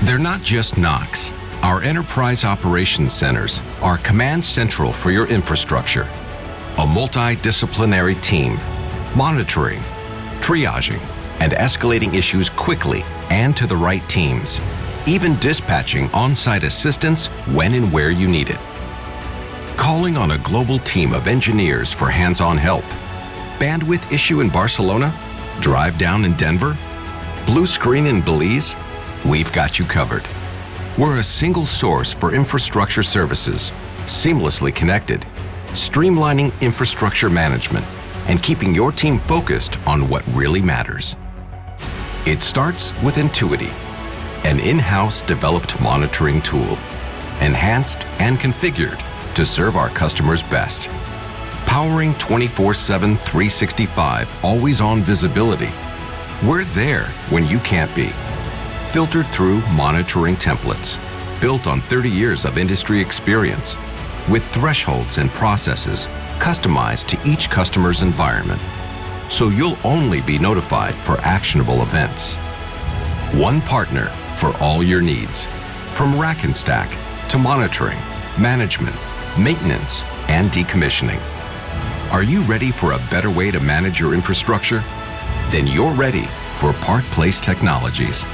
They're not just NOCs. Our enterprise operations centers are command central for your infrastructure. A multi-disciplinary team, monitoring, triaging, and escalating issues quickly and to the right teams, even dispatching on-site assistance when and where you need it. Calling on a global team of engineers for hands-on help. Bandwidth issue in Barcelona? Drive down in Denver? Blue screen in Belize? We've got you covered. We're a single source for infrastructure services, seamlessly connected, streamlining infrastructure management, and keeping your team focused on what really matters. It starts with Entuity, an in-house developed monitoring tool, enhanced and configured to serve our customers best. Powering 24/7, 365, always-on visibility. We're there when you can't be. Filtered through monitoring templates, built on 30 years of industry experience, with thresholds and processes customized to each customer's environment, so you'll only be notified for actionable events. One partner for all your needs, from rack and stack to monitoring, management, maintenance, and decommissioning. Are you ready for a better way to manage your infrastructure? Then you're ready for Park Place Technologies.